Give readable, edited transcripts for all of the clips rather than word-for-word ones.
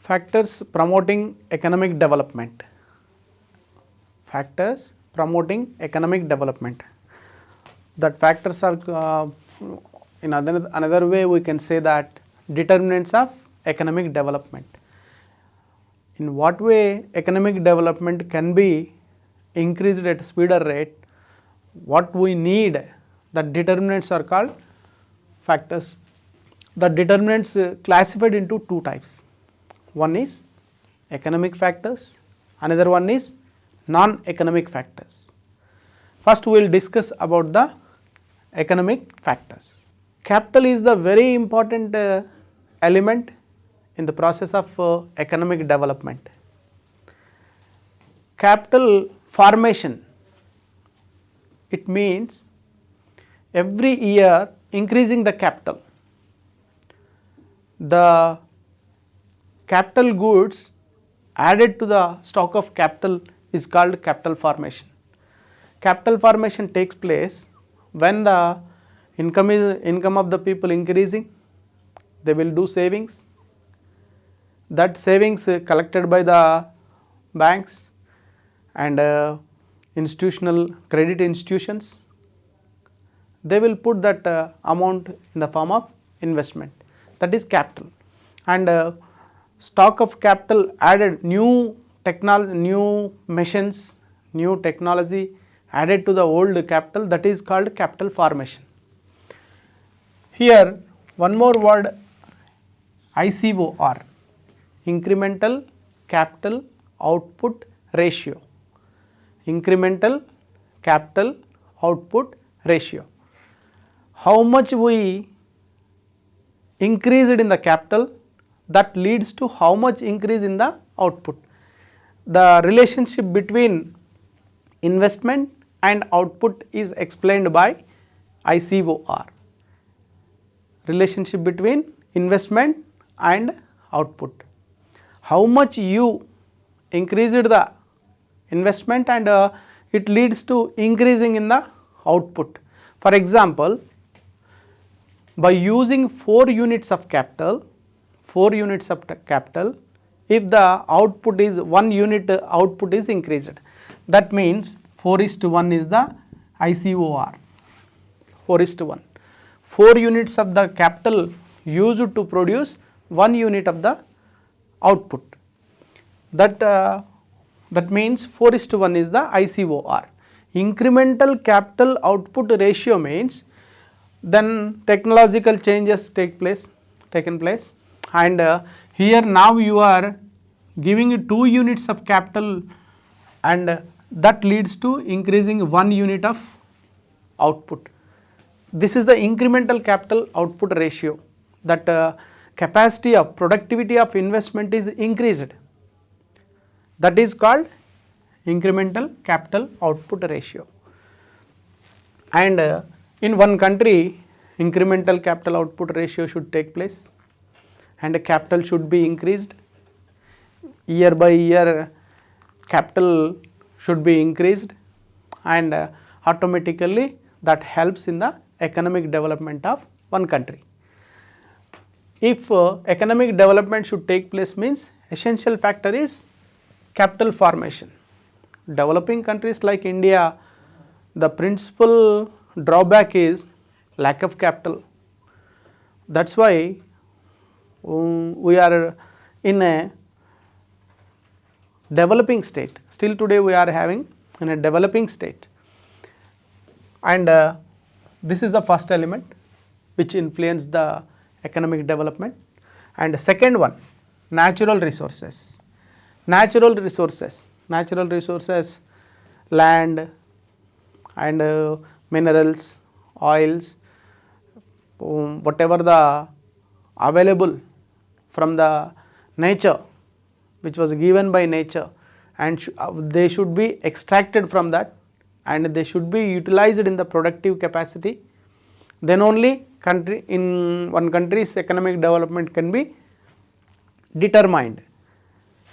Factors promoting economic development. Factors promoting economic development. That factors are in another way we can say that determinants of economic development. In what way economic development can be increased at a speeder rate, what we need, the determinants are called factors. The determinants classified into two types. One is economic factors, another one is non-economic factors. First we will discuss about the economic factors. Capital is the very important element in the process of economic development. Capital formation, it means every year increasing the capital. The capital goods added to the stock of capital is called capital formation. Capital formation takes place when the income of the people increasing, they will do savings. That savings collected by the banks and institutional credit institutions, they will put that amount in the form of investment, that is capital. And stock of capital added, new technology, new machines, new technology added to the old capital, that is called capital formation. Here one more word, ICOR, incremental capital output ratio. Incremental capital output ratio. How much we increased in the capital, that leads to how much increase in the output. The relationship between investment and output is explained by ICOR. Relationship between investment and output. How much you increased the investment and it leads to increasing in the output. For example, by using 4 units of capital, if the output is 1 unit, output is increased. That means 4:1 is the ICOR, 4:1. 4 units of the capital used to produce 1 unit of the output. That means 4:1 is the ICOR. Incremental capital output ratio means then technological changes taken place, and here now you are giving 2 units of capital and that leads to increasing 1 unit of output. This is the incremental capital output ratio, that capacity of productivity of investment is increased, that is called incremental capital output ratio. And in one country incremental capital output ratio should take place and capital should be increased. Year by year capital should be increased, and automatically that helps in the economic development of one country. If economic development should take place means essential factor is capital formation. Developing countries like India, the principal drawback is lack of capital. That is why we are in a developing state. Still today we are having in a developing state, and this is the first element which influence the economic development. And the second one, natural resources. Natural resources, land and minerals, oils, whatever the available from the nature, which was given by nature, and they should be extracted from that and they should be utilized in the productive capacity. Then only in one country's economic development can be determined.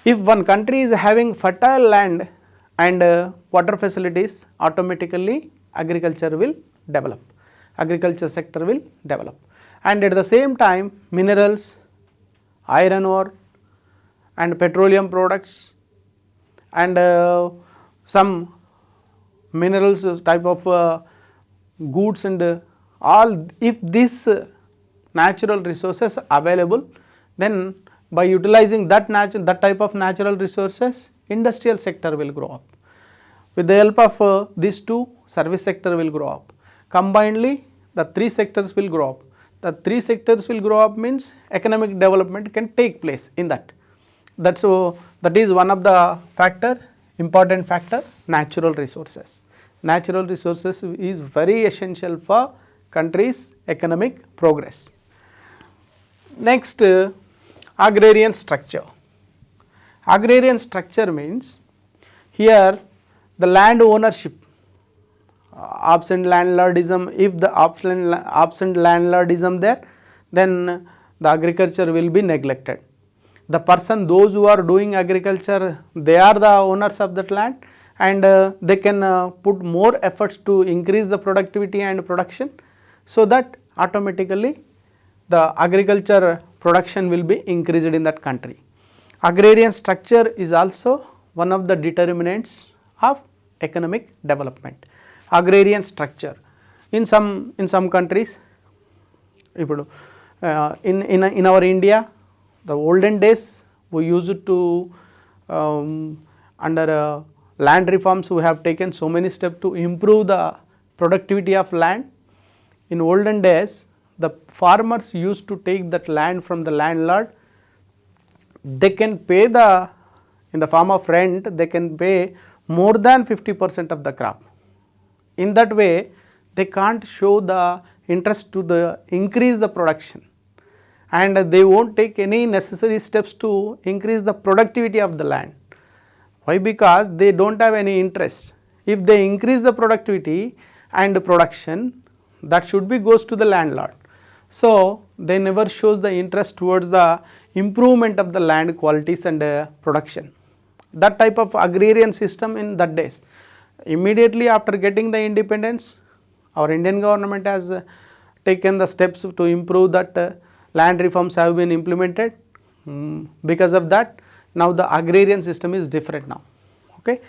If one country is having fertile land and water facilities, automatically agriculture will develop, agriculture sector will develop, and at the same time minerals, iron ore and petroleum products and some minerals type of goods and all. If these natural resources available, then by utilizing that type of natural resources, industrial sector will grow up. With the help of these two, service sector will grow up. Combinedly, the three sectors will grow up. The three sectors will grow up means economic development can take place in that. That is one of the important factor, natural resources. Natural resources is very essential for country's economic progress. Next, agrarian structure. Agrarian structure means here the land ownership, absent landlordism. If the absent landlordism there, then the agriculture will be neglected. The person, those who are doing agriculture, they are the owners of that land, and they can put more efforts to increase the productivity and production, so that automatically the agriculture production will be increased in that country. Agrarian structure is also one of the determinants of economic development. Agrarian structure in some countries, in our India, the olden days we used to under land reforms we have taken so many steps to improve the productivity of land. In olden days, the farmers used to take that land from the landlord. They can pay in the form of rent, they can pay more than 50% of the crop. In that way, they can't show the interest to increase the production, and they won't take any necessary steps to increase the productivity of the land. Why? Because they don't have any interest. If they increase the productivity and production, that should be goes to the landlord. So they never shows the interest towards the improvement of the land qualities and production. That type of agrarian system in that days. Immediately after getting the independence, our Indian government has taken the steps to improve that. Land reforms have been implemented. Because of that, now the agrarian system is different now. Okay,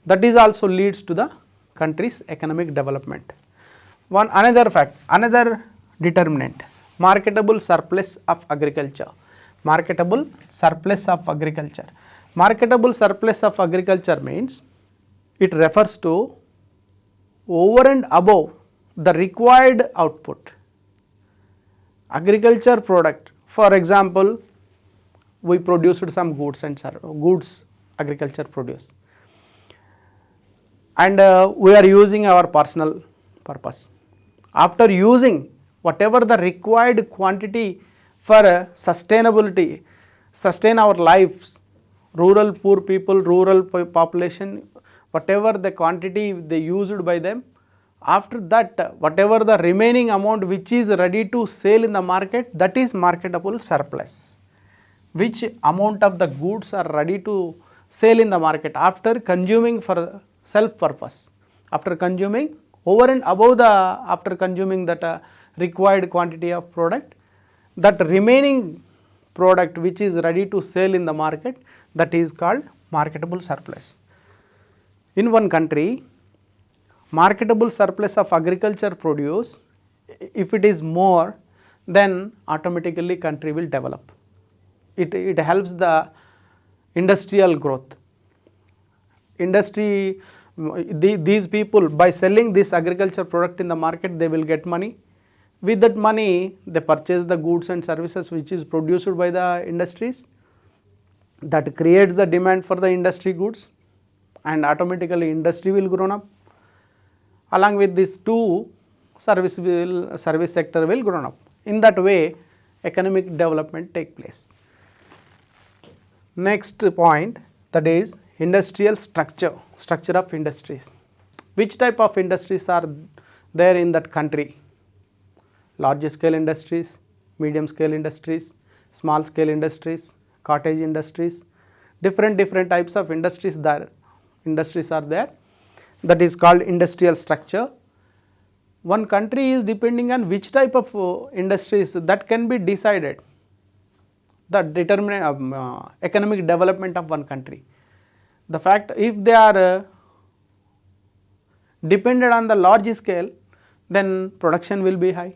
that is also leads to the country's economic development. Another determinant, marketable surplus of agriculture. Marketable surplus of agriculture. Marketable surplus of agriculture means it refers to over and above the required output. Agriculture product, for example, we produced some goods agriculture produce, and we are using our personal purpose. After using whatever the required quantity for sustainability, sustain our lives, rural poor people, rural population, whatever the quantity they used by them, after that whatever the remaining amount which is ready to sell in the market, that is marketable surplus. Which amount of the goods are ready to sell in the market after consuming for self purpose, after consuming over and above after consuming that required quantity of product, that remaining product which is ready to sell in the market, that is called marketable surplus. In one country, marketable surplus of agriculture produce, if it is more, then automatically country will develop. It helps the industrial growth. Industry, these people, by selling this agriculture product in the market, they will get money. With that money, they purchase the goods and services which is produced by the industries. That creates the demand for the industry goods, and automatically industry will grow up. Along with these two, service sector will grow up. In that way, economic development take place. Next point, that is industrial structure of industries. Which type of industries are there in that country? Large scale industries, medium scale industries, small scale industries, cottage industries, different types of industries are there. That is called industrial structure. One country is depending on which type of industries, that can be decided. the economic development of one country. The fact if they are dependent on the large scale, then production will be high,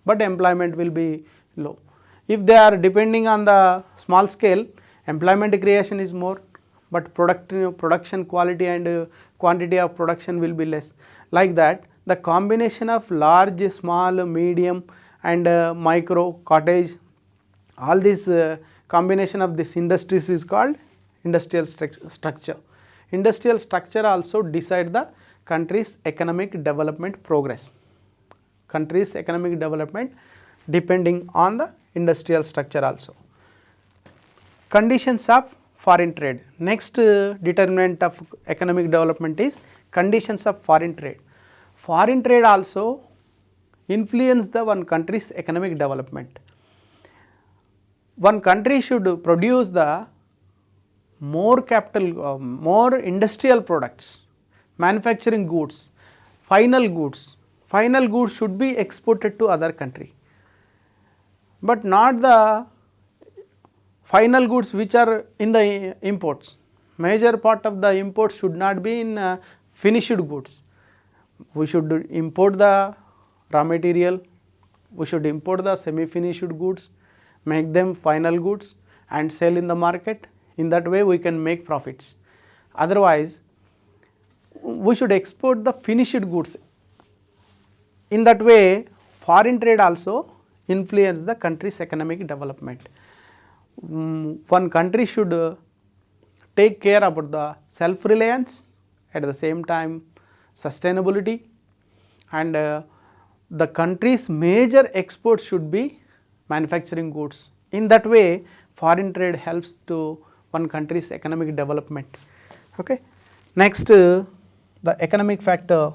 but employment will be low. If they are depending on the small scale, employment creation is more, but production quality and quantity of production will be less. Like that, the combination of large, small, medium and micro, cottage, all this combination of this industries is called industrial structure. Industrial structure also decide the country's economic development progress. Country's economic development depending on the industrial structure also. Conditions of foreign trade. Next determinant of economic development is conditions of foreign trade. Foreign trade also influence the one country's economic development. One country should produce the more capital, more industrial products, manufacturing goods, final goods. Final goods should be exported to other country, but not the final goods which are in the imports. Major part of the imports should not be in finished goods. We should import the raw material, we should import the semi-finished goods, make them final goods and sell in the market. In that way we can make profits. Otherwise, we should export the finished goods. In that way, foreign trade also influence the country's economic development. One country should take care about the self-reliance, at the same time sustainability, and the country's major exports should be manufacturing goods. In that way, foreign trade helps to one country's economic development. Okay. Next, the economic factor,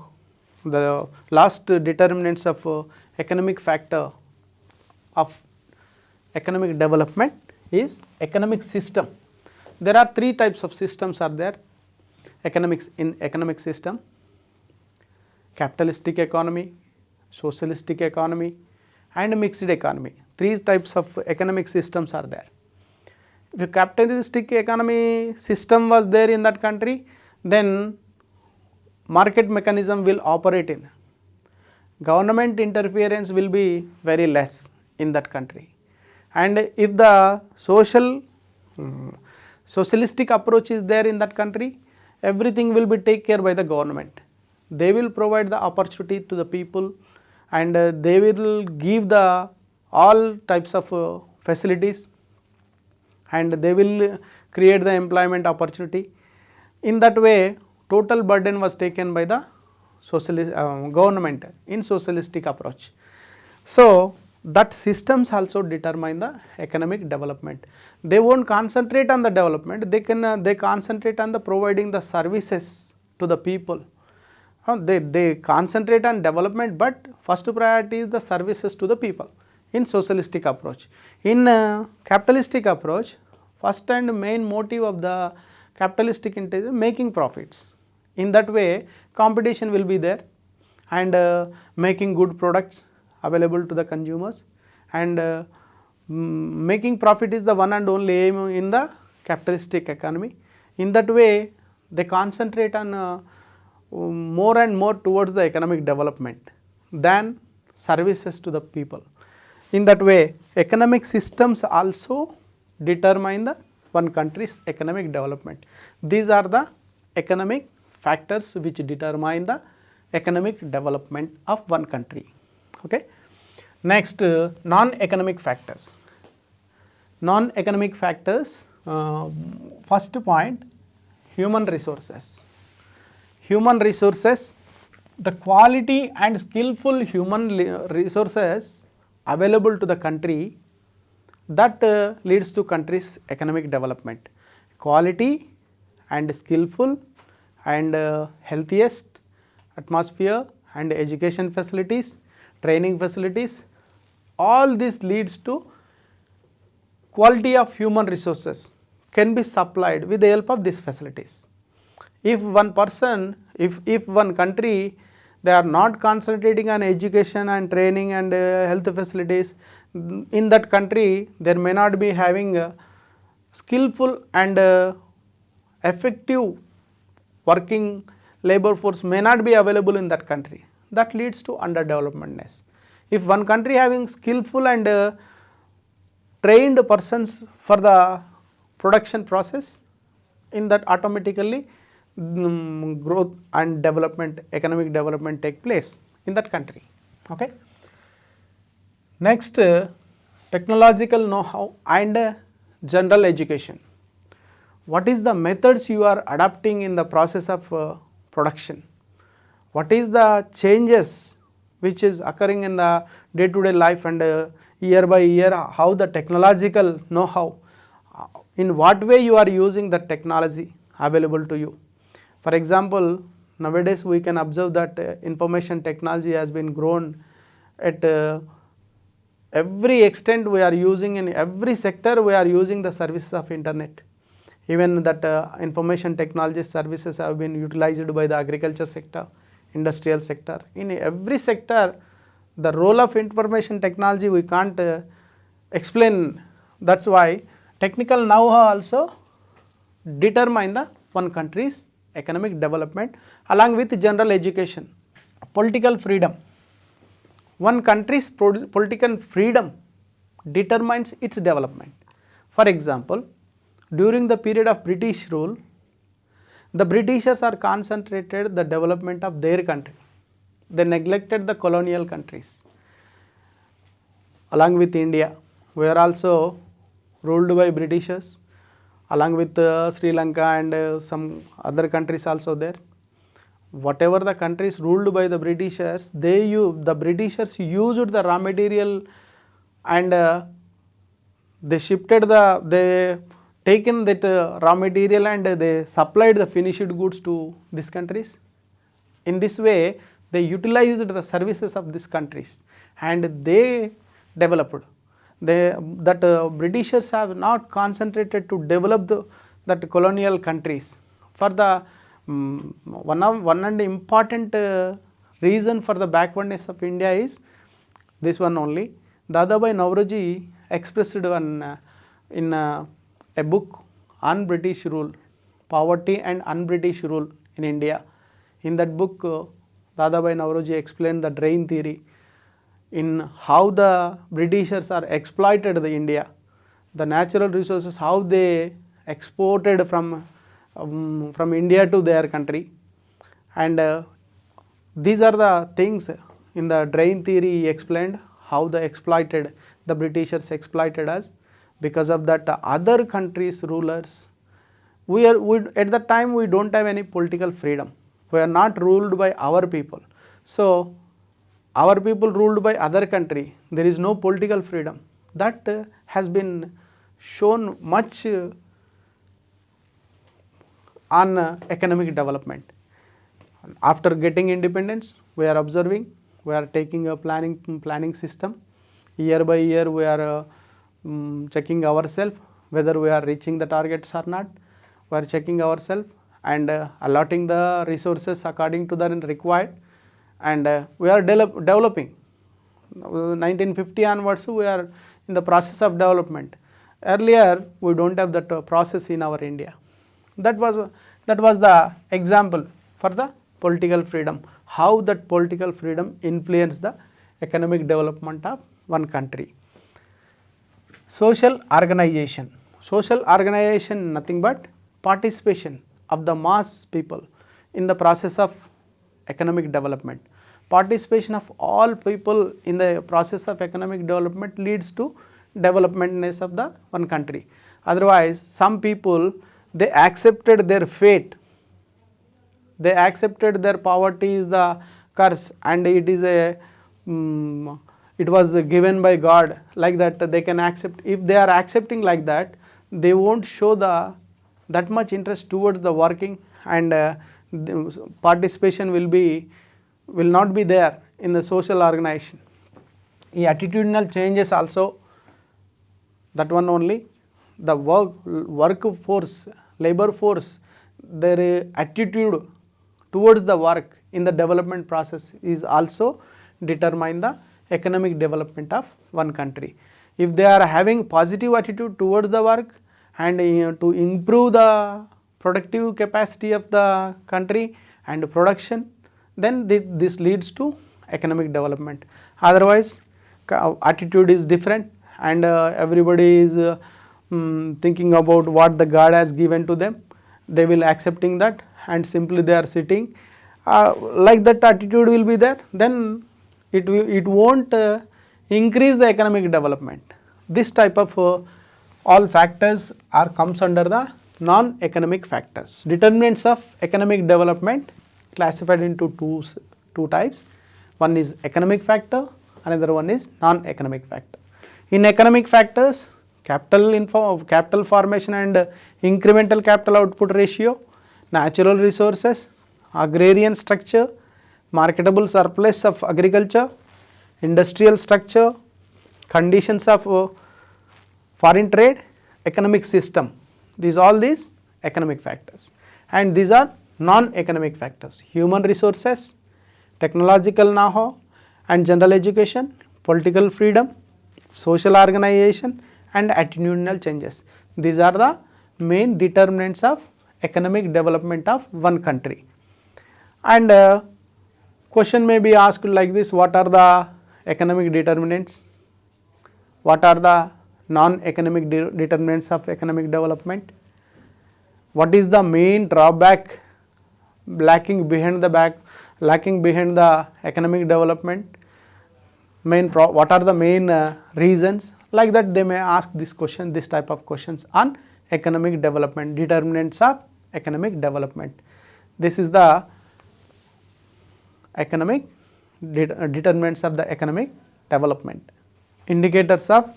the last determinants of economic factor of economic development is economic system. There are three types of systems are there in economic system: capitalistic economy, socialistic economy and mixed economy. Three types of economic systems are there. If a capitalistic economy system was there in that country, then market mechanism will operate in. Government interference will be very less in that country. And if the socialistic approach is there in that country, everything will be taken care by the government. They will provide the opportunity to the people, and they will give the all types of facilities, and they will create the employment opportunity. In that way, total burden was taken by the government in socialistic approach. So that systems also determine the economic development. They won't concentrate on the development, they concentrate on the providing the services to the people. They concentrate on development, but first priority is the services to the people in socialistic approach. In capitalistic approach, first and main motive of the capitalistic is making profits. In that way, competition will be there, and making good products available to the consumers, and making profit is the one and only aim in the capitalistic economy. In that way, they concentrate on more and more towards the economic development than services to the people. In that way, economic systems also determine the one country's economic development. These are the economic factors which determine the economic development of one country. Okay. Next, non-economic factors. Non-economic factors, first point, human resources. Human resources, the quality and skillful human resources available to the country, that leads to country's economic development. Quality and skillful and healthiest atmosphere and education facilities, training facilities, all this leads to quality of human resources can be supplied with the help of these facilities. If one person, if one country, they are not concentrating on education and training and health facilities, in that country there may not be having a skillful and effective working labor force may not be available in that country. That leads to underdevelopmentness. If one country having skillful and trained persons for the production process, in that automatically growth and development, economic development take place in that country. Okay. Next, technological know-how and general education. What is the methods you are adapting in the process of production? What is the changes which is occurring in the day-to-day life and year by year, how the technological know-how, in what way you are using the technology available to you. For example, nowadays we can observe that information technology has been grown at every extent. We are using in every sector, we are using the services of internet. Even that information technology services have been utilized by the agriculture sector, industrial sector. In every sector, the role of information technology we can't explain. That's why technical know-how also determine the one country's economic development along with general education. Political freedom. One country's political freedom determines its development. For example, during the period of British rule, the Britishers are concentrated the development of their country. They neglected the colonial countries. Along with India, we are also ruled by Britishers, along with Sri Lanka and some other countries also there. Whatever the countries ruled by the Britishers, the Britishers used the raw material and they taken that raw material and they supplied the finished goods to these countries. In this way, they utilized the services of these countries and they developed. Britishers have not concentrated to develop that colonial countries. For the one and important reason for the backwardness of India is this one only. Dadabhai Naoroji expressed one in a book on British rule, poverty and un-British rule in India. In that book, Dadabhai Naoroji explained the drain theory, in how the Britishers are exploited the India, the natural resources, how they exported from India to their country, and these are the things in the drain theory he explained, how the Britishers exploited us. Because of that, other countries' rulers, at that time we don't have any political freedom. We are not ruled by our people. So our people ruled by other country, there is no political freedom. That has been shown much on economic development. After getting independence, we are observing, we are taking a planning system. Year by year we are checking ourselves whether we are reaching the targets or not. We are checking ourselves and allotting the resources according to the required, and we are developing. 1950 onwards we are in the process of development. Earlier we don't have that process in our India. That was the example for the political freedom, how that political freedom influenced the economic development of one country. Social organization. Social organization nothing but participation of the mass people in the process of economic development. Participation of all people in the process of economic development leads to developmentness of the one country. Otherwise, some people, they accepted their fate. They accepted their poverty is the curse and it is it was given by God, like that they can accept. If they are accepting like that, they won't show that much interest towards the working, and the participation will not be there in the social organization. The attitudinal changes also, that one only, the workforce, labor force, their attitude towards the work in the development process is also determine the economic development of one country. If they are having positive attitude towards the work and to improve the productive capacity of the country and production, then this leads to economic development. Otherwise, attitude is different and everybody is thinking about what the God has given to them. They will accepting that and simply they are sitting like that attitude will be there, then it won't increase the economic development. This type of all factors are comes under the non-economic factors. Determinants of economic development classified into two types. One is economic factor, another one is non-economic factor. In economic factors, capital formation and incremental capital output ratio, natural resources, agrarian structure, marketable surplus of agriculture, industrial structure, conditions of foreign trade, economic system. These economic factors, and these are non-economic factors: human resources, technological know-how and general education, political freedom, social organization and attitudinal changes. These are the main determinants of economic development of one country. And question may be asked like this: what are the economic determinants? What are the non-economic determinants of economic development? What is the main drawback lacking behind the economic development? What are the main reasons? Like that they may ask this type of questions on economic development, determinants of economic development. This is the economic determinants of the economic development. Indicators of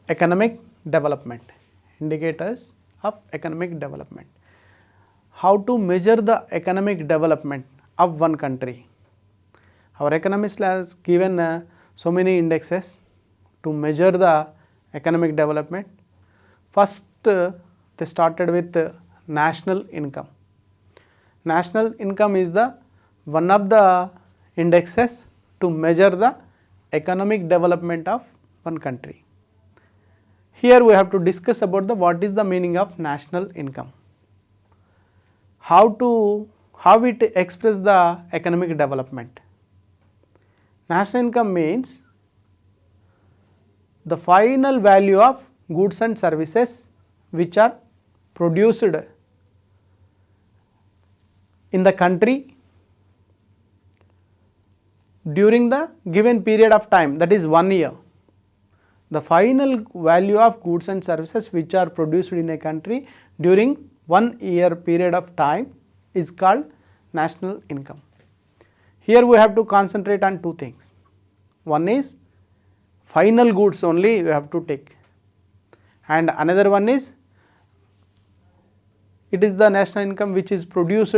economic development. Indicators of economic development. How to measure the economic development of one country? Our economist has given so many indexes to measure the economic development. First, they started with national income. National income is the one of the indexes to measure the economic development of one country. Here we have to discuss about what is the meaning of national income. How it express the economic development. National income means the final value of goods and services which are produced in the country during the given period of time, that is 1 year. The final value of goods and services which are produced in a country during 1 year period of time is called national income. Here we have to concentrate on two things. One is final goods only you have to take, and another one is it is the national income which is produced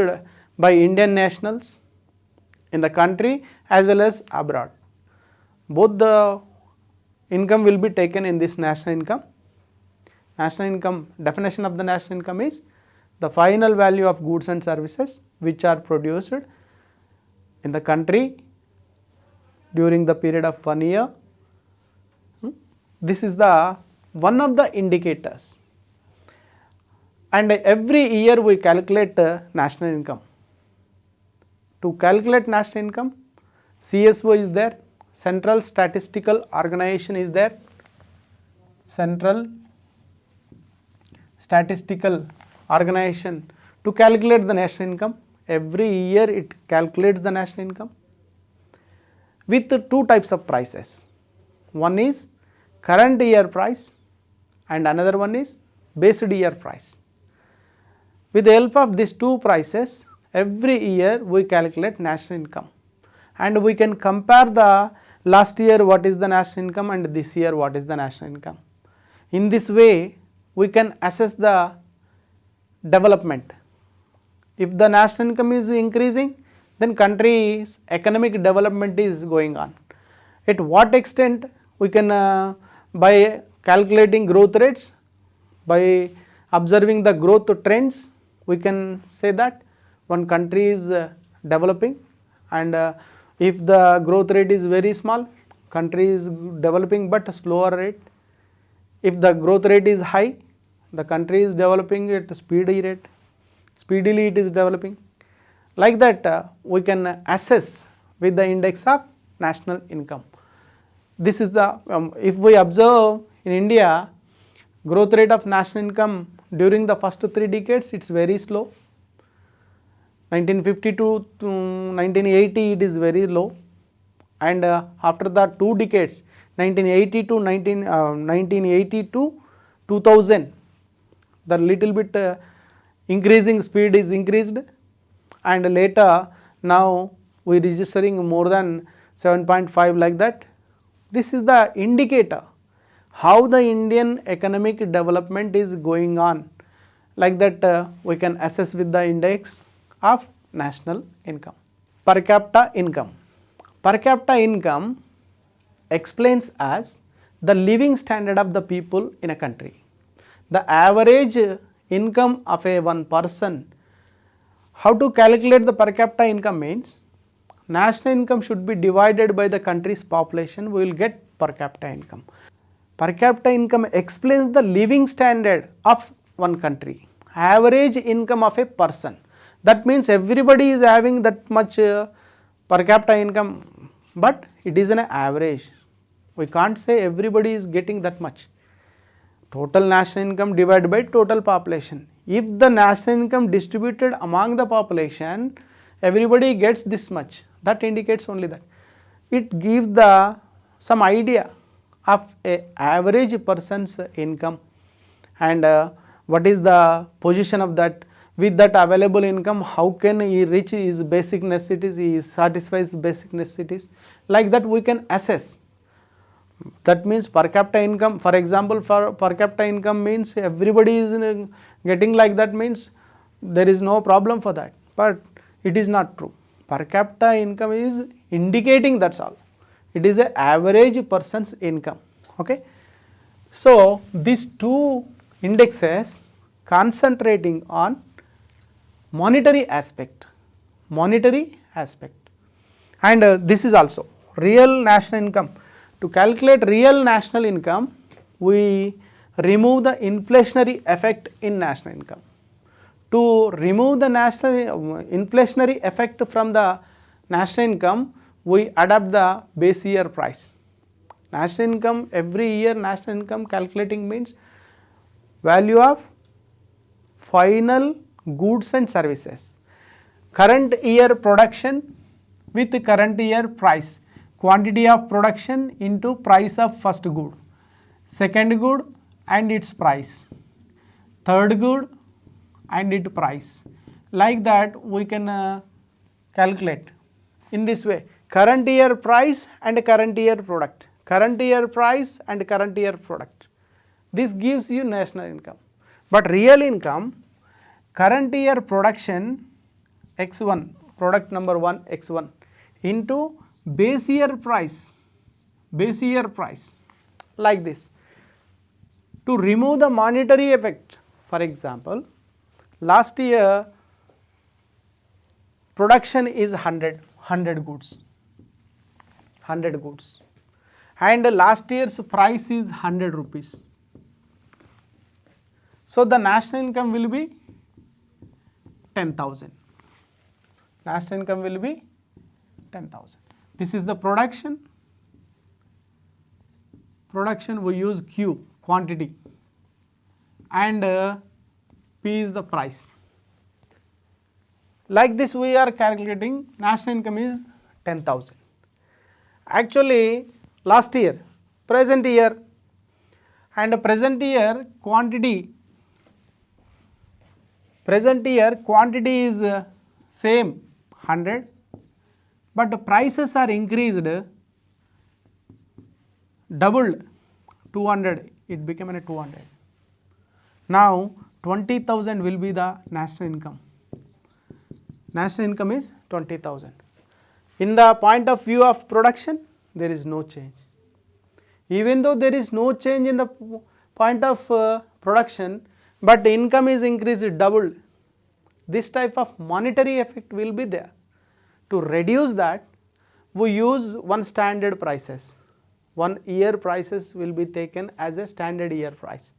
by Indian nationals in the country as well as abroad. Both the income will be taken in this national income. National income, definition of the national income is the final value of goods and services which are produced in the country during the period of 1 year. This is the one of the indicators, and every year we calculate national income. To calculate national income, CSO is there, Central Statistical Organization is there, Central Statistical Organization to calculate the national income. Every year it calculates the national income with two types of prices. One is current year price and another one is based year price. With the help of these two prices, every year we calculate national income, and we can compare the last year what is the national income and this year what is the national income. In this way we can assess the development. If the national income is increasing, then country's economic development is going on. At what extent we can by calculating growth rates, by observing the growth trends, we can say that one country is developing, and if the growth rate is very small, country is developing but a slower rate. If the growth rate is high, the country is developing at a speedy rate, speedily it is developing. Like that we can assess with the index of national income. This is the, if we observe in India, growth rate of national income during the first 3 decades, it is very slow. 1950 to 1980 it is very low, and after the 2 decades 1980 to 2000, the little bit increasing speed is increased, and later now we registering more than 7.5 like that. This is the indicator how the Indian economic development is going on. Like that we can assess with the index of national income. Per capita income. Per capita income explains as the living standard of the people in a country. The average income of a one person. How to calculate the per capita income means, national income should be divided by the country's population, we will get per capita income. Per capita income explains the living standard of one country, average income of a person. That means everybody is having that much per capita income, but it is an average. We can't say everybody is getting that much. Total national income divided by total population. If the national income distributed among the population, everybody gets this much, that indicates only that. It gives the some idea of a average person's income, and what is the position of that. With that available income, how can he reach his basic necessities, he satisfies basic necessities. Like that we can assess. That means per capita income, for example, for per capita income means everybody is getting like that, means there is no problem for that, but it is not true. Per capita income is indicating, that's all. It is an average person's income. Okay. So these two indexes concentrating on monetary aspect, and this is also real national income. To calculate real national income, we remove the inflationary effect in national income. To remove the inflationary effect from the national income, we adapt the base year price. National income, every year national income calculating means value of final goods and services, current year production with current year price, quantity of production into price of first good, second good and its price, third good and its price. Like that we can calculate in this way, current year price and current year product, current year price and current year product. This gives you national income. But real income, current year production x1, product number 1 x1 into base year price, like this. To remove the monetary effect, for example, last year production is 100 goods, and last year's price is 100 rupees. So the national income will be 10,000. National income will be 10,000. This is the production. We use Q, quantity, and P is the price. Like this we are calculating national income is 10,000. Actually last year, present year, and present year quantity is same 100, but the prices are increased, doubled, 200, it became a 200. Now 20,000 will be the national income. National income is 20,000. In the point of view of production, there is no change. Even though there is no change in the point of production, but the income is increased, doubled. This type of monetary effect will be there. To reduce that, we use one standard prices. 1 year prices will be taken as a standard year price.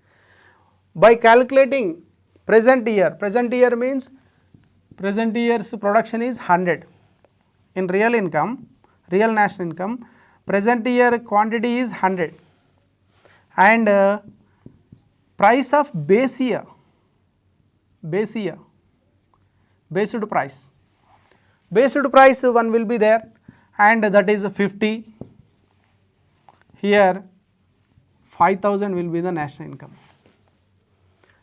By calculating present year means present year's production is 100. In real income, real national income, present year quantity is 100 and price of base year, based price one will be there and that is 50. Here 5000 will be the national income.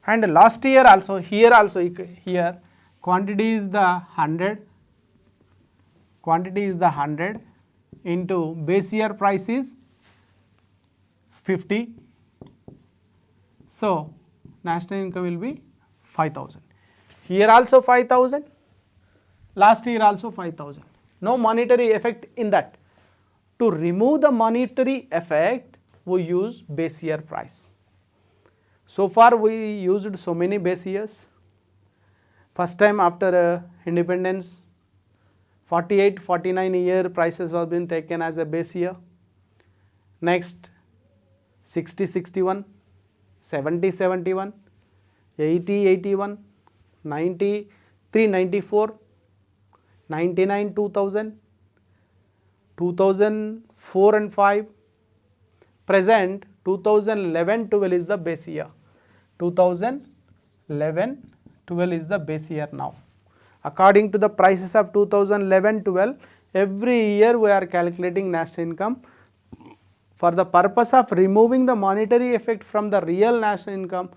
And last year also, here quantity is the 100 into base year price is 50. So national income will be 5000. Here also 5000, last year also 5000. No monetary effect in that. To remove the monetary effect, we use base year price. So far we used so many base years. First time after independence, 48-49 year prices have been taken as a base year. Next 60-61, 70-71, 80-81, 93-94, 99-2000, 2004 and 5, present 2011-12 is the base year. 2011-12 is the base year now. According to the prices of 2011-12, every year we are calculating national income for the purpose of removing the monetary effect from the real national income,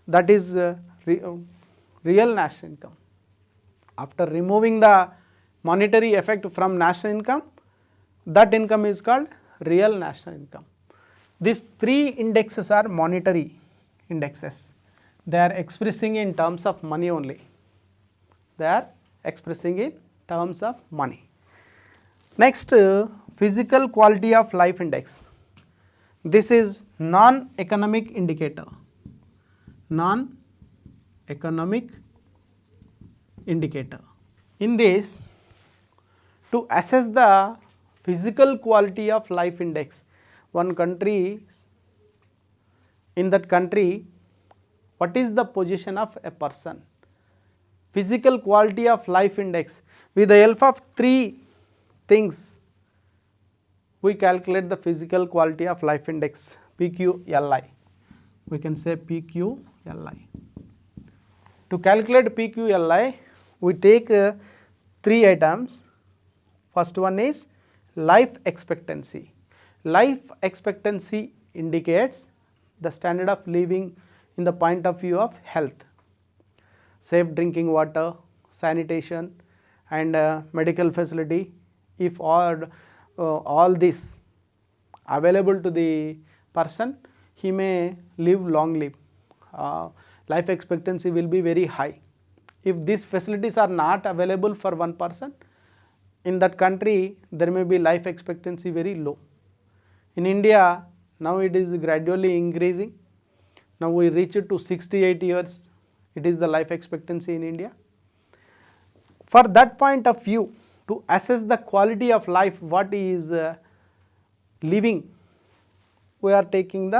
that is real national income. After removing the monetary effect from national income, that income is called real national income. These three indexes are monetary indexes. They are expressing in terms of money only. Next, physical quality of life index. This is non-economic indicator. In this, to assess the physical quality of life index, one country, in that country, what is the position of a person? Physical quality of life index. With the help of three things, we calculate the physical quality of life index, PQLI. We can say PQLI. To calculate PQLI, we take three items. First one is life expectancy. Life expectancy indicates the standard of living in the point of view of health, safe drinking water, sanitation and medical facility. If all this available to the person, he may live long life. Life expectancy will be very high. If these facilities are not available for one person, in that country there may be life expectancy very low. In India, now it is gradually increasing. Now we reach it to 68 years, it is the life expectancy in India. For that point of view, to assess the quality of life, what is living, we are taking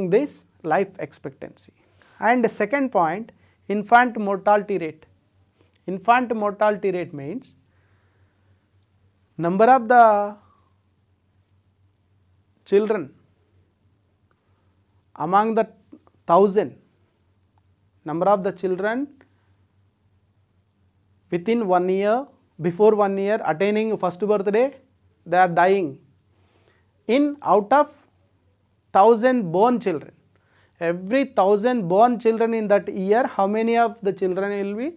this life expectancy. And the second point, infant mortality rate. Infant mortality rate means number of the children among the 1000, number of the children within 1 year, before 1 year attaining first birthday, they are dying. Out of 1000 born children, every 1000 born children in that year, how many of the children will be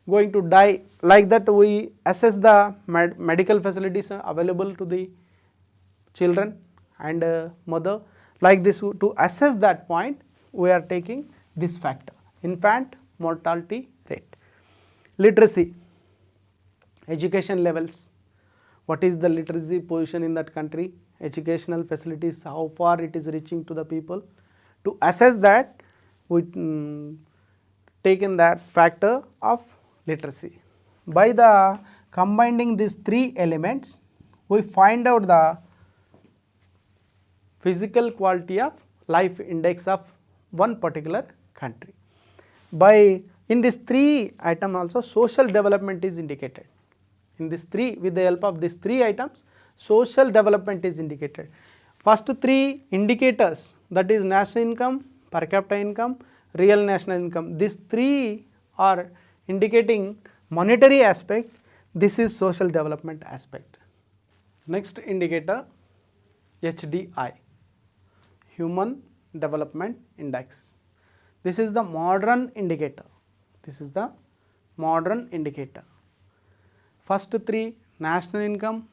going to die? Like that we assess the medical facilities available to the children and mother. Like this, to assess that point, we are taking this factor, infant mortality rate. Literacy, education levels. What is the literacy position in that country? Educational facilities, how far it is reaching to the people. To assess that, we taken that factor of literacy. By the combining these three elements, we find out the physical quality of life index of one particular country. By in this 3 item also social development is indicated. In this 3, with the help of these 3 items, social development is indicated. First 3 indicators, that is national income, per capita income, real national income, these 3 are indicating monetary aspect, this is social development aspect. Next indicator, HDI, Human Development Index. This is the modern indicator. This is the modern indicator. First 3, national income,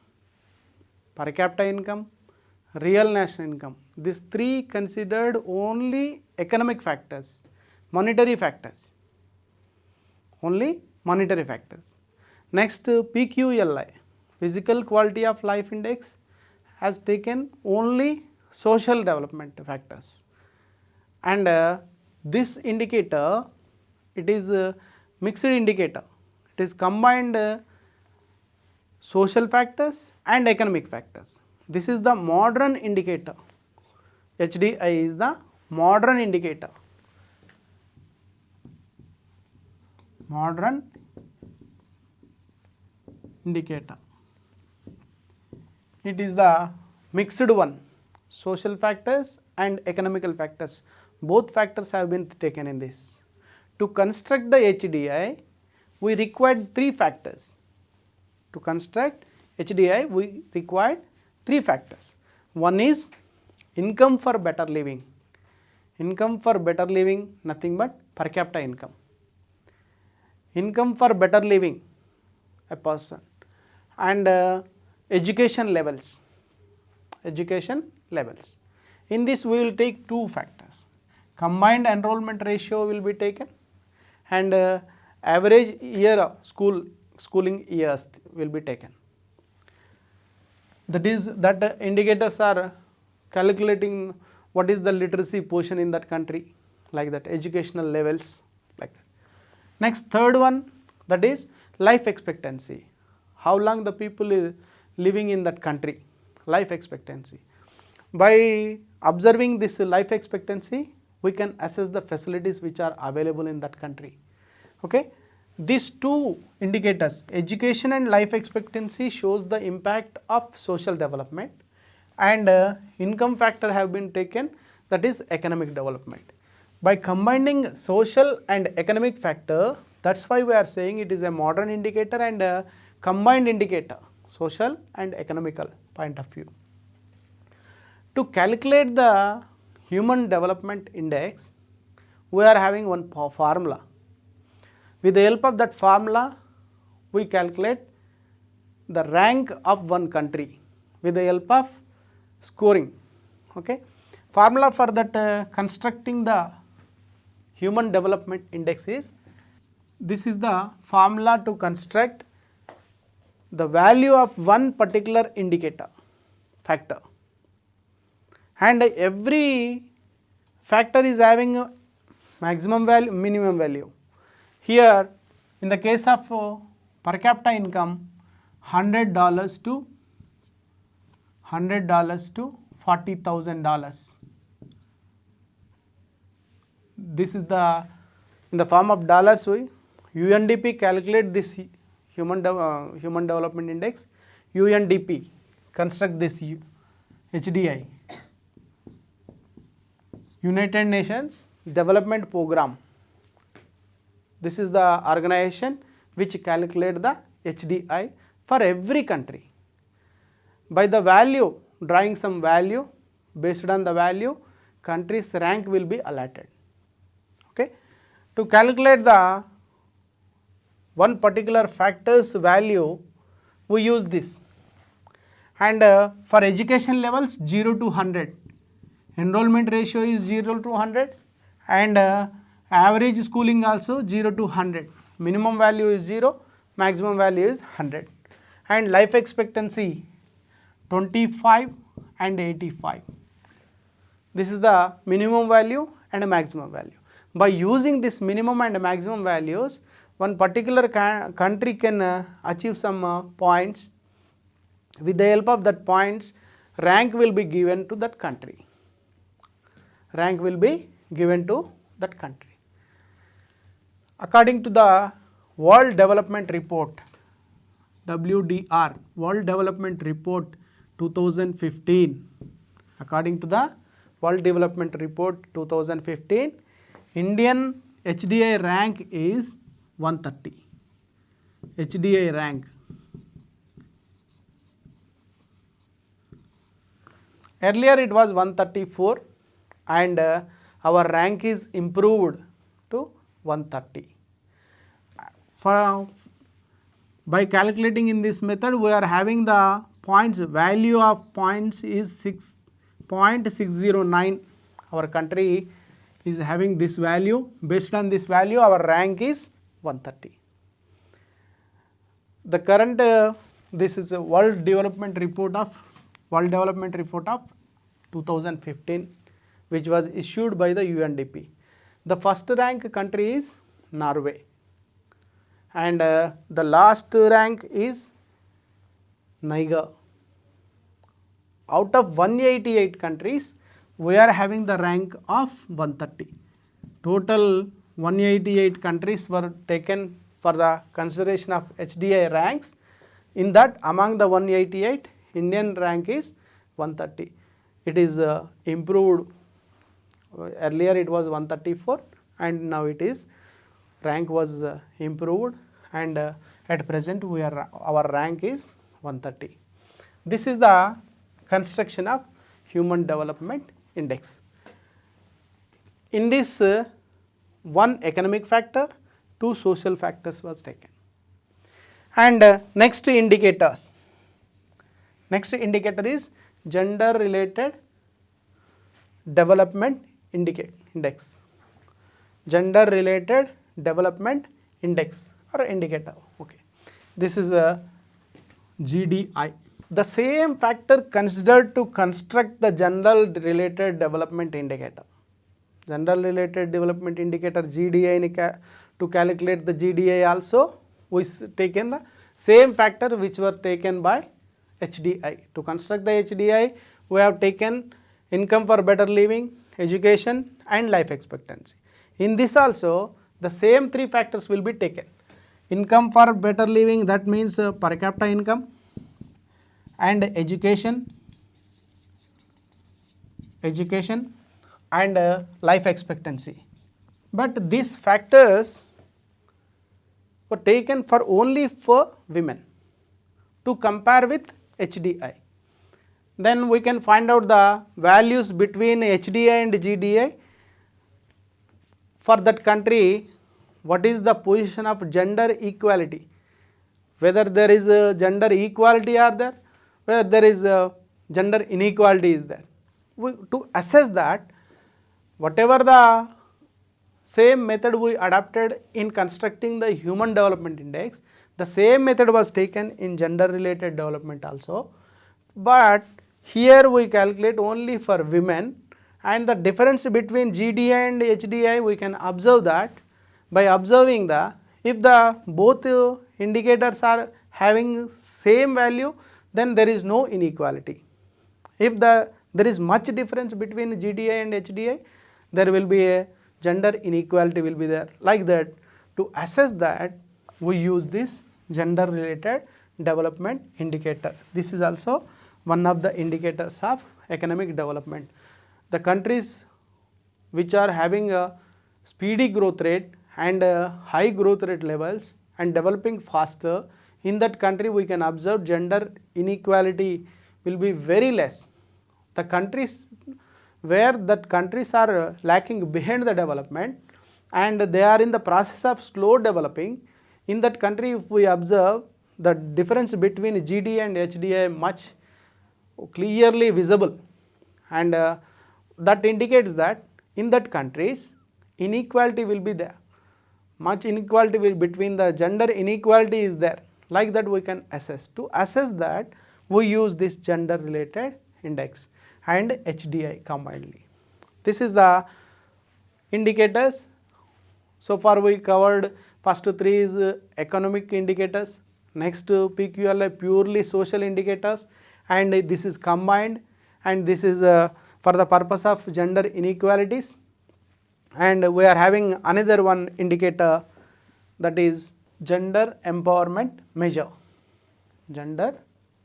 per capita income, real national income. These 3 considered only economic factors, monetary factors, only monetary factors. Next PQLI, Physical Quality of Life Index, has taken only social development factors. And this indicator, it is a mixed indicator. It is combined social factors and economic factors. This is the modern indicator. HDI is the modern indicator. Modern indicator. It is the mixed one, social factors and economical factors. Both factors have been taken in this. To construct the HDI, we required 3 factors. To construct HDI, we required 3 factors. One is income for better living. Income for better living, nothing but per capita income. Income for better living, a person. And education levels. Education levels. In this we will take 2 factors. Combined enrollment ratio will be taken and average year of schooling years will be taken. That is, that indicators are calculating what is the literacy portion in that country, like that, educational levels, like that. Next, third one, that is life expectancy. How long the people is living in that country, life expectancy. By observing this life expectancy, we can assess the facilities which are available in that country. Okay. These 2 indicators, education and life expectancy, shows the impact of social development, and income factor have been taken, that is economic development. By combining social and economic factor, that is why we are saying it is a modern indicator and a combined indicator, social and economical point of view. To calculate the Human Development Index, we are having one formula. With the help of that formula, we calculate the rank of one country with the help of scoring. Okay. Formula for that constructing the Human Development Index is, this is the formula to construct the value of one particular indicator, factor, and every factor is having a maximum value, minimum value. Here in the case of per capita income, $100 to $40,000. This is the, in the form of dollars, we UNDP calculate this Human Development Index. UNDP construct this HDI, United Nations Development Program. This is the organization which calculate the HDI for every country. By the value, drawing some value, based on the value, country's rank will be allotted. Okay. To calculate the one particular factor's value, we use this. And for education levels, 0 to 100. Enrollment ratio is 0 to 100, and average schooling also 0 to 100. Minimum value is 0, maximum value is 100. And life expectancy 25 and 85. This is the minimum value and a maximum value. By using this minimum and maximum values, one particular country can achieve some points With the help of that points, rank will be given to that country. Rank will be given to that country. According to the World Development Report, WDR, World Development Report 2015, according to the World Development Report 2015, Indian HDI rank is 130. HDI rank. Earlier it was 134 and our rank is improved to 130. By calculating in this method, we are having the points, value of points is 6.609. Our country is having this value. Based on this value, our rank is 130. The current, this is a World Development Report of 2015, which was issued by the UNDP. The first rank country is Norway, and the last rank is Niger. Out of 188 countries, we are having the rank of 130. Total 188 countries were taken for the consideration of HDI ranks. In that, among the 188, Indian rank is 130. It is improved. Earlier it was 134 and now it is, rank was improved, and at present our rank is 130. This is the construction of Human Development Index. In this, one economic factor, two social factors was taken. And next indicators. Next indicator is Gender Related Development Index. Gender Related Development Index or indicator. Okay. This is a GDI. The same factor considered to construct the General Related Development Indicator. General Related Development Indicator GDI to calculate the GDI also we taken the same factor which were taken by HDI. To construct the HDI, we have taken income for better living, education and life expectancy. In this also, the same three factors will be taken. Income for better living, that means per capita income, and education and life expectancy. But these factors were taken for only for women to compare with HDI. Then we can find out the values between HDI and GDI. For that country, what is the position of gender equality? Whether there is a gender equality are there, whether there is a gender inequality is there. To assess that, whatever the same method we adopted in constructing the Human Development Index, the same method was taken in gender related development also, but here we calculate only for women, and the difference between GDI and HDI we can observe that by observing the, if the both indicators are having same value, then there is no inequality. If there is much difference between GDI and HDI, there will be a gender inequality will be there. Like that, to assess that, we use this gender related development indicator. This is also one of the indicators of economic development. The countries which are having a speedy growth rate and high growth rate levels and developing faster, in that country we can observe gender inequality will be very less. The countries where that countries are lacking behind the development and they are in the process of slow developing, in that country if we observe the difference between GDI and HDI much clearly visible, and that indicates that in that countries inequality will be there. Much inequality will between the gender inequality is there. Like that we can assess. To assess that, we use this gender related index and HDI combinedly. This is the indicators. So far we covered first three is economic indicators. Next PQLI purely social indicators, and this is combined, and this is for the purpose of gender inequalities. And we are having another one indicator, that is gender empowerment measure. Gender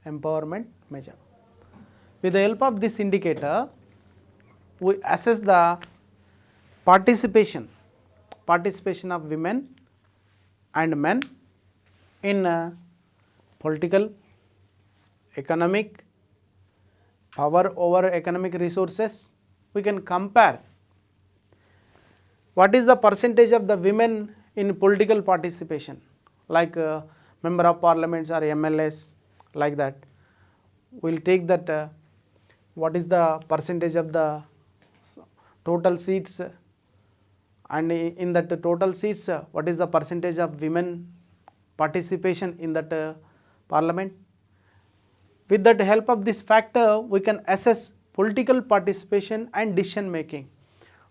empowerment measure. With the help of this indicator, we assess the participation of women and men in political, economic, power over economic resources. We can compare what is the percentage of the women in political participation, like member of parliaments or MLAs, like that. We will take that what is the percentage of the total seats, and in that total seats what is the percentage of women participation in that parliament. With that help of this factor, we can assess political participation and decision making,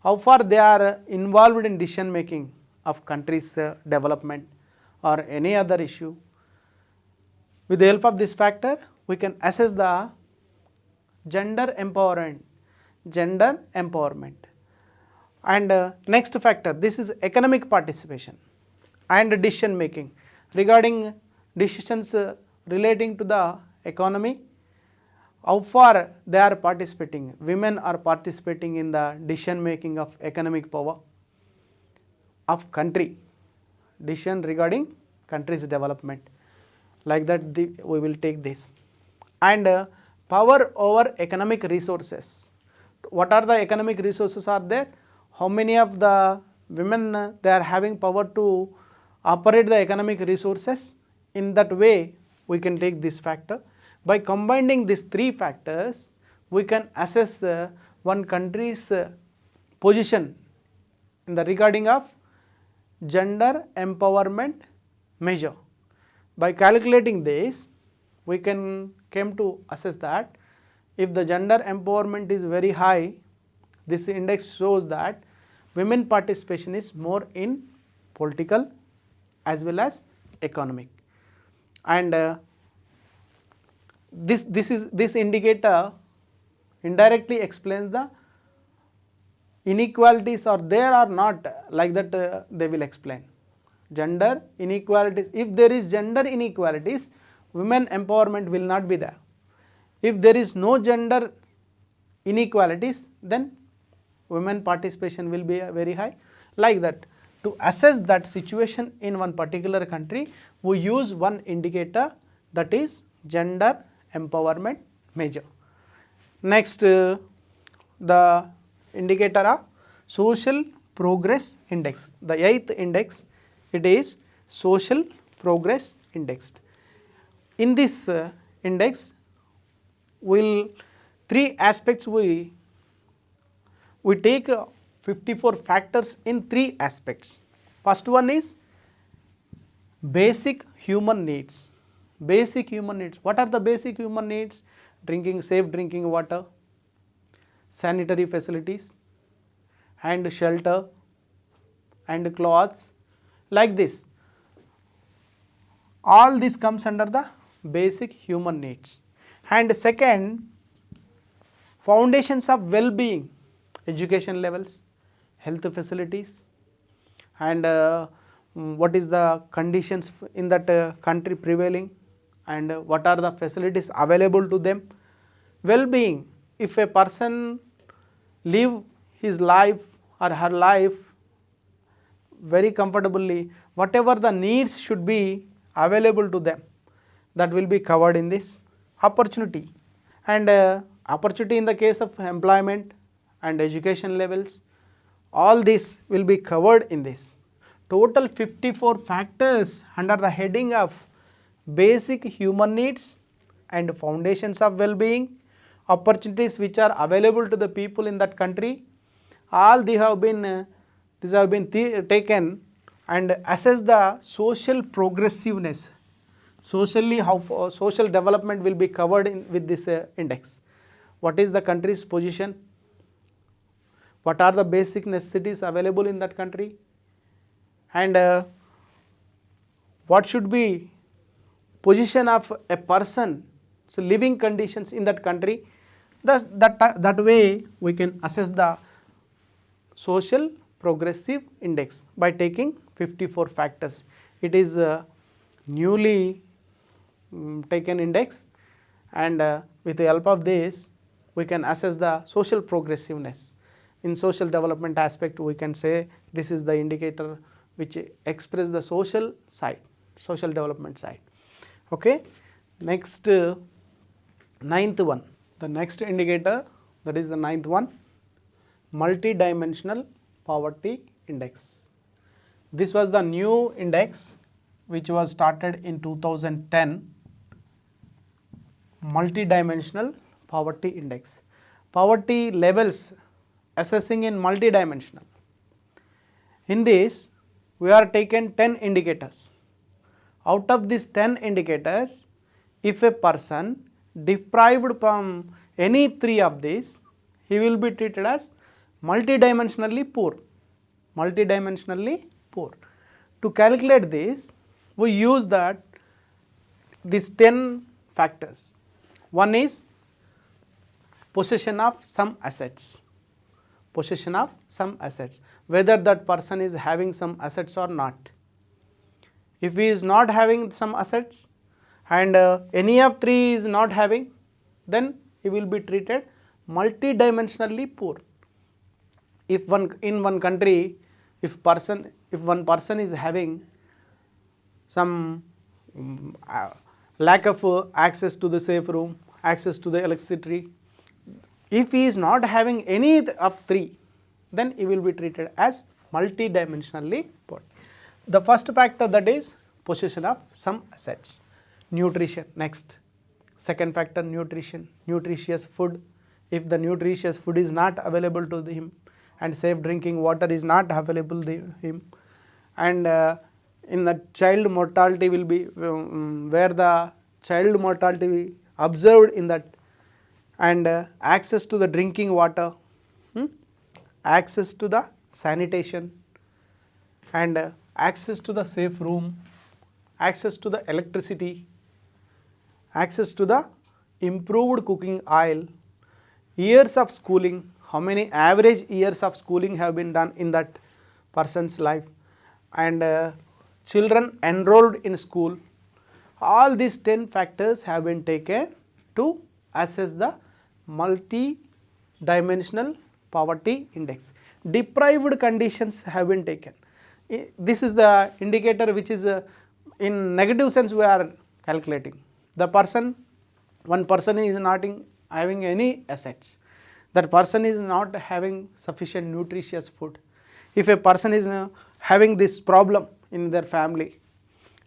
how far they are involved in decision making of country's development or any other issue. With the help of this factor, we can assess the gender empowerment. And next factor, this is economic participation and decision making. Regarding decisions relating to the economy, how far they are participating, women are participating in the decision making of economic power of country, decision regarding country's development, like that we will take this. And power over economic resources. What are the economic resources are there? How many of the women they are having power to operate the economic resources? In that way we can take this factor. By combining these three factors, we can assess one country's position in the regarding of gender empowerment measure. By calculating this, we can came to assess that if the gender empowerment is very high, this index shows that women participation is more in political as well as economic. And this indicator indirectly explains the inequalities are there or not, like that they will explain. Gender inequalities, if there is gender inequalities, women empowerment will not be there. If there is no gender inequalities, then women participation will be very high, like that. To assess that situation in one particular country, we use one indicator, that is gender empowerment measure. Next, the indicator of social progress index, the 8th index, it is social progress index. In this index, three aspects we take 54 factors in three aspects. First one is basic human needs. Basic human needs. What are the basic human needs? Safe drinking water, sanitary facilities, and shelter, and clothes, like this. All this comes under the basic human needs. And second, foundations of well-being, education levels, health facilities, and what is the conditions in that country prevailing, and what are the facilities available to them. Well-being, if a person live his life or her life very comfortably, whatever the needs should be available to them, that will be covered in this. Opportunity, and opportunity in the case of employment and education levels, all this will be covered in this. Total 54 factors under the heading of basic human needs and foundations of well-being, opportunities which are available to the people in that country, all these have been taken and assess the social progressiveness. Socially, how social development will be covered with this index. What is the country's position? What are the basic necessities available in that country? And what should be position of a person, so living conditions in that country, that way we can assess the social progressive index by taking 54 factors. It is a newly taken index, and with the help of this we can assess the social progressiveness. In social development aspect, we can say this is the indicator which express the social side, social development side. Okay. Next, ninth one, the next indicator, that is the ninth one, multidimensional poverty index. This was the new index which was started in 2010, multidimensional poverty index. Poverty levels assessing in multidimensional. In this, we are taken 10 indicators. Out of these 10 indicators, if a person deprived from any 3 of these, he will be treated as multidimensionally poor. Multidimensionally poor. To calculate this, we use these 10 factors. One is possession of some assets. Possession of some assets, whether that person is having some assets or not. If he is not having some assets and any of 3 is not having, then he will be treated multidimensionally poor. If in one country, if one person is having some lack of access to the safe room, access to the electricity, if he is not having any of 3, then he will be treated as multidimensionally poor. The first factor, that is possession of some assets. Nutrition, next. Second factor, nutrition, nutritious food. If the nutritious food is not available to him and safe drinking water is not available to him, and in the child mortality will be where the child mortality observed in that, and access to the drinking water, access to the sanitation, and access to the safe room, access to the electricity, access to the improved cooking oil, years of schooling, how many average years of schooling have been done in that person's life, and children enrolled in school. All these 10 factors have been taken to assess the multi-dimensional poverty index. Deprived conditions have been taken. This is the indicator which is in negative sense we are calculating. The person, one person is not having any assets. That person is not having sufficient nutritious food. If a person is having this problem in their family,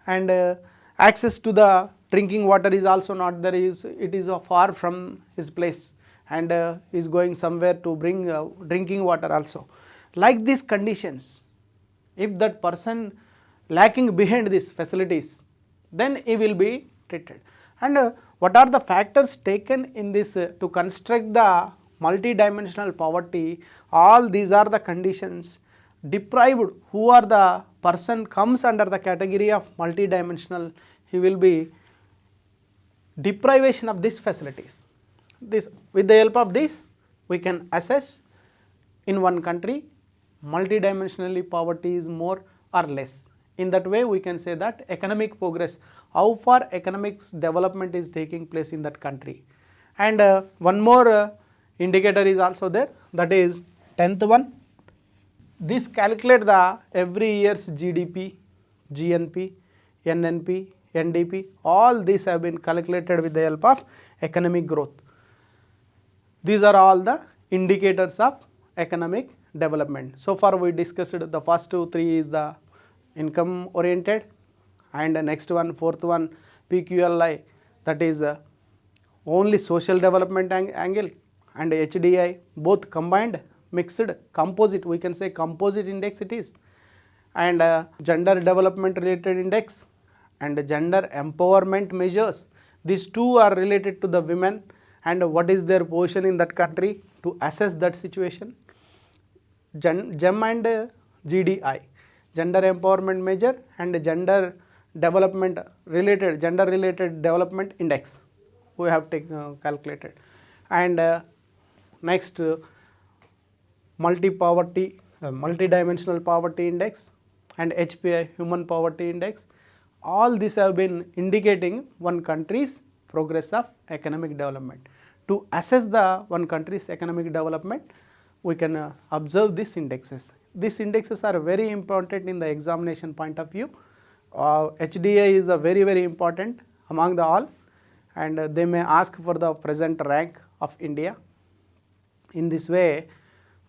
and access to the drinking water is also not there, it is far from his place, and is going somewhere to bring drinking water also. Like these conditions, if that person lacking behind these facilities, then he will be treated. And what are the factors taken in this to construct the multidimensional poverty? All these are the conditions. Deprived, who are the person comes under the category of multidimensional, he will be deprivation of these facilities. This, with the help of this, we can assess in one country multidimensionally poverty is more or less. In that way, we can say that economic progress, how far economic development is taking place in that country. And one more indicator is also there, that is 10th one. This calculate the every year's GDP, GNP, NNP, NDP, all these have been calculated with the help of economic growth. These are all the indicators of economic development. So far we discussed the first 2, 3 is the income oriented, and the next one, fourth one, PQLI, that is only social development angle, and HDI, both combined, mixed, composite, we can say composite index it is, and gender development related index, and gender empowerment measures. These 2 are related to the women and what is their position in that country to assess that situation. GEM and GDI, gender empowerment measure and gender development related, gender related development index we have calculated. And next multi-poverty, multi-dimensional poverty index and HPI, human poverty index, all these have been indicating one country's progress of economic development. To assess the one country's economic development, we can observe these indexes. These indexes are very important in the examination point of view. HDI is a very important among the all, and they may ask for the present rank of India. In this way,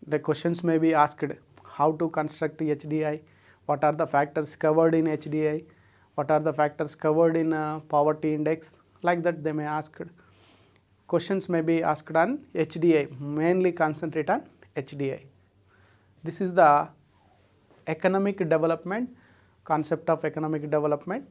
the questions may be asked: how to construct HDI, what are the factors covered in HDI, what are the factors covered in poverty index, like that they may ask. Questions may be asked on HDI, mainly concentrate on HDI. This is the economic development, concept of economic development.